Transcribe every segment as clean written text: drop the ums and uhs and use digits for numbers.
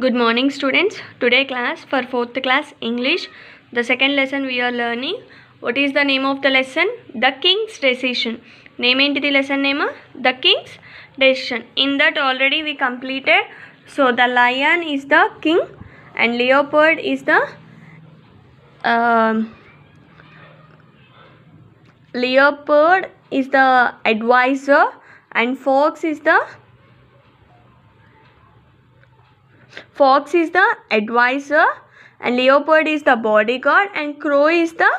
Good morning students. Today class for 4th class English. The second lesson we are learning. What is the name of the lesson? The King's Decision. Name enti the lesson name? The King's Decision. In that already we completed. So the lion is the king and leopard is the leopard is the advisor and fox is the advisor and leopard is the bodyguard and crow is the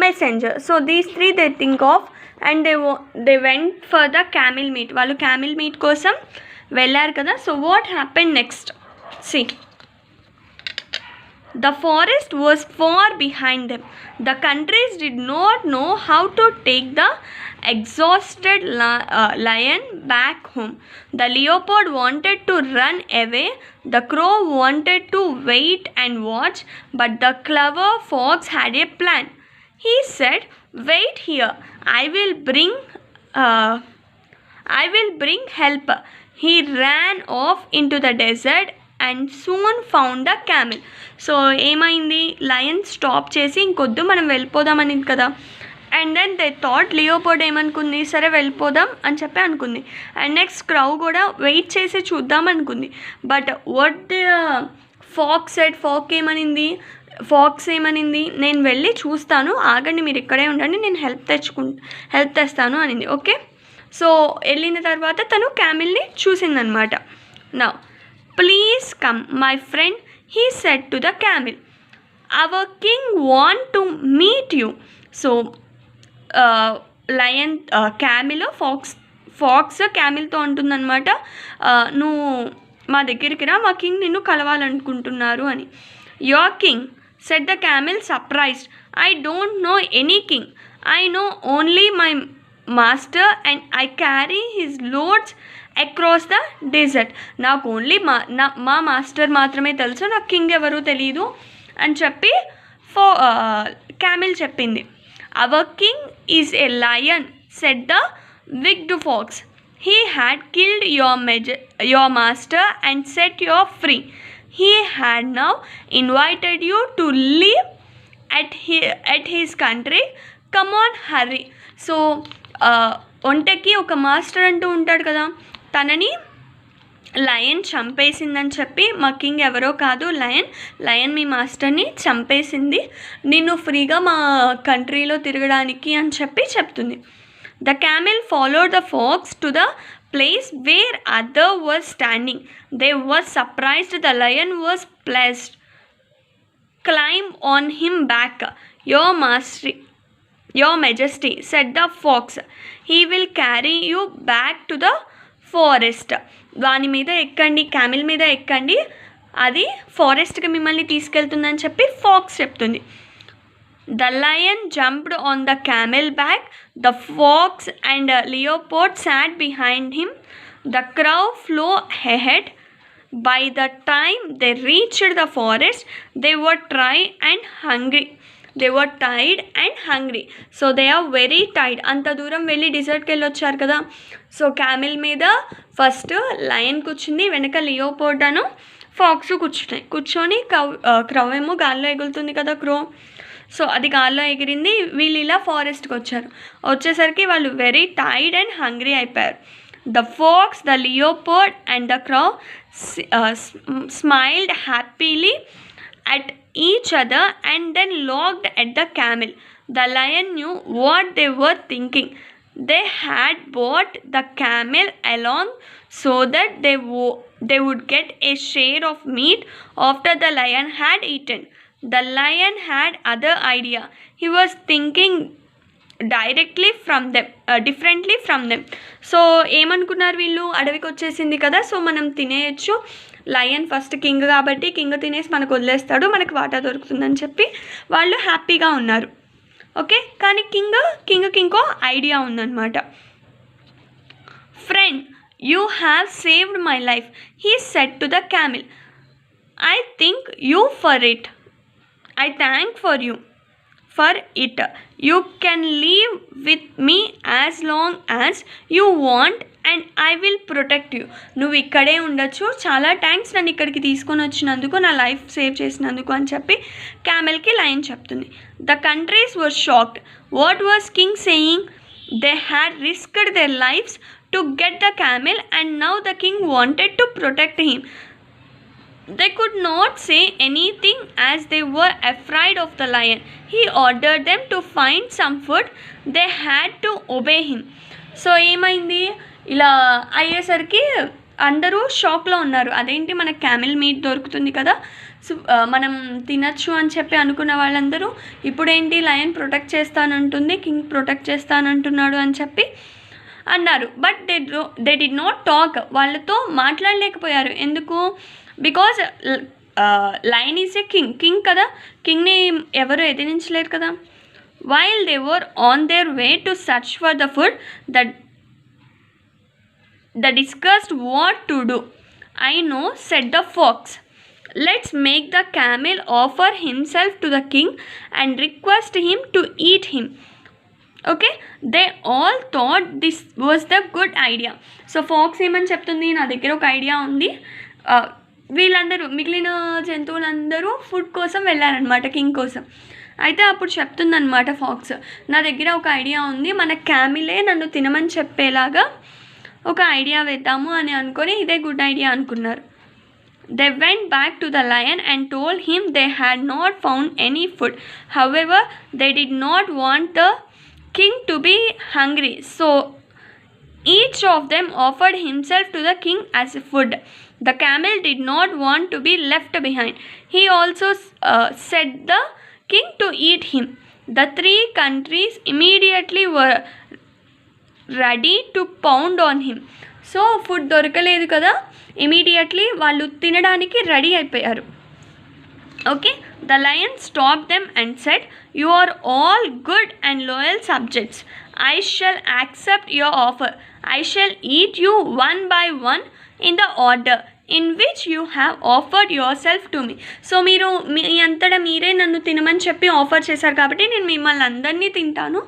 messenger. So these three they think of and they went for the camel meet. వాళ్ళు camel meet కోసం వెళ్ళారు కదా. So what happened next? See. The forest was far behind them. The countries did not know how to take the exhausted lion back home. The leopard wanted to run away. The crow wanted to wait and watch, but the clever fox had a plan. He said, "Wait here. I will bring help." He ran off into the desert and soon found a camel. So ఏమైంది, lion stop చేసి ఇంకొద్దు మనం వెళ్ళిపోదామని కదా. And then they thought లియోపోర్డ్ ఏమనుకుంది, సరే వెళ్ళిపోదాం అని చెప్పి అనుకుంది. అండ్ నెక్స్ట్ క్రౌ కూడా వెయిట్ చేసి చూద్దాం అనుకుంది. But what the fox said, fox ఏమనింది, నేను వెళ్ళి చూస్తాను, ఆగండి మీరు ఇక్కడే ఉండండి, నేను హెల్ప్ తెస్తాను అనింది. ఓకే, సో వెళ్ళిన తర్వాత తను క్యామిల్ని చూసిందనమాట. Now "Please come, my friend," he said to the camel. "Our king want to meet you." So lion camel fox క్యామిల్తో అంటుందన్నమాట, నువ్వు మా దగ్గరికి రా, మా కింగ్ నిన్ను కలవాలనుకుంటున్నారు అని. "Your king," said the camel surprised. "I don't know any king. I know only my master and I carry his loads across the desert. నాకు ఓన్లీ మా మాస్టర్ మాత్రమే తెలుసు, నాకు కింగ్ ఎవరు తెలీదు అని చెప్పి క్యామిల్ చెప్పింది. "Our king is a lion," said the wicked fox. "He had killed your master and set you free. He had now invited you to live at his country. Come on, hurry." So ఒంటకి ఒక master అంటూ ఉంటాడు కదా, తనని lion చంపేసిందని చెప్పి, మా king ఎవరో కాదు లయన్ మీ మాస్టర్ని చంపేసింది, నిన్ను ఫ్రీగా మా కంట్రీలో తిరగడానికి అని చెప్పి చెప్తుంది. The camel followed the fox to the place where other was standing. They were surprised. The lion was pleased. "Climb on him back, your majesty," said the fox. "He will carry you back to the forest." దాని మీద ఎక్కండి, Camel మీద ఎక్కండి, అది ఫారెస్ట్కి మిమ్మల్ని తీసుకెళ్తుందని చెప్పి pox చెప్తుంది. The lion jumped on the camel back. The fox and leopard sat behind him. The crow flew ahead. By the time they reached the forest, they were tired and hungry. So they are very tired. అంత దూరం వెళ్ళి డిజర్ట్కి వెళ్ళి వచ్చారు కదా. So camel మీద first lion కూర్చుంది, వెనక లియోపోర్డాను ఫాక్స్ కూర్చొని క్రౌ ఏమో గాల్లో ఎగురుతుంది కదా, క్రో. సో అది గాల్లో ఎగిరింది, వీళ్ళు ఇలా ఫారెస్ట్కి వచ్చేసరికి వాళ్ళు వెరీ టైర్డ్ అండ్ హంగ్రీ అయిపోయారు. The fox, the leopard and the crow smiled happily at each other and then looked at the camel. The lion knew what they were thinking. They had brought the camel along so that they would get a share of meat after the lion had eaten. The lion had other idea. He was thinking differently from them. So ఏమనుకున్నారు వీళ్ళు, అడవికి వచ్చేసింది కదా, so మనం తినేయచ్చు, lion first king కాబట్టి king తినేసి మనకు వదిలేస్తాడు, మనకు వాటా దొరుకుతుందని చెప్పి వాళ్ళు హ్యాపీగా ఉన్నారు. ఓకే, కానీ కింగ్కి ఇంకో ఐడియా ఉందన్నమాట. "Friend, you have saved my life," he said to the camel. "I thank you for it. You can live with me as long as you want and I will protect you. నువ్వు ఇక్కడే ఉండొచ్చు, చాలా thanks నన్ను ఇక్కడికి తీసుకొని వచ్చినందుకు, నా life save చేసినందుకు అని చెప్పి క్యామెల్కి లయన్ చెప్తుంది. The countries were shocked. What was king saying? They had risked their lives to get the camel and now the king wanted to protect him. They could not say anything as they were afraid of the lion. He ordered them to find some food. They had to obey him. So ఏమైంది, ఇలా అయ్యేసరికి అందరూ షాక్లో ఉన్నారు. అదేంటి మనకు camel meat దొరుకుతుంది కదా, సో మనం తినచ్చు అని చెప్పి అనుకున్న వాళ్ళందరూ ఇప్పుడేంటి లయన్ ప్రొటెక్ట్ చేస్తానంటుంది, కింగ్ ప్రొటెక్ట్ చేస్తానంటున్నాడు అని చెప్పి అన్నారు. But they did not talk. వాళ్ళతో మాట్లాడలేకపోయారు. ఎందుకు? Because lion is a king కదా, కింగ్ని ఎవరు ఎదిరించలేరు కదా. While they were on their way to search for the food the discussed what to do. I know said the pox. Let's make the camel offer himself to the king and request him to eat him. Okay, they all thought this was the good idea. So fox ఏమని చెప్తుంది, నా దగ్గర ఒక idea ఉంది. వీళ్ళందరూ మిగిలిన జంతువులందరూ food కోసం వెళ్ళారనమాట king కోసం. అయితే అప్పుడు చెప్తుందనమాట ఫాక్స్, నా దగ్గర ఒక ఐడియా ఉంది, మన క్యామిలే నన్ను తినమని చెప్పేలాగా ఒక ఐడియా వేద్దాము అని అనుకొని ఇదే గుడ్ ఐడియా అనుకున్నారు. They went back to the lion and told him they had not found any food. However, they did not want the king to be hungry, so each of them offered himself to the king as food. The camel did not want to be left behind. He also said the king to eat him. The three countries immediately were ready to pound on him. So food దొరకలేదు కదా, immediately వాళ్ళు తినడానికి ready అయిపోయారు. Okay, the lion stop them and said, you are all good and loyal subjects. I shall accept your offer. I shall eat you one by one in the order in which you have offered yourself to me. So మీరు మీ అంతటా మీరే నన్ను తినమని చెప్పి offer చేశారు కాబట్టి నేను మిమ్మల్ని అందరినీ తింటాను,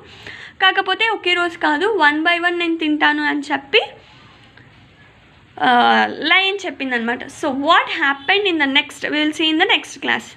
కాకపోతే ఒకే రోజు కాదు, వన్ బై వన్ నేను తింటాను అని చెప్పి లయన్ చెప్పిందనమాట. So what happened in the next, will see in the next class.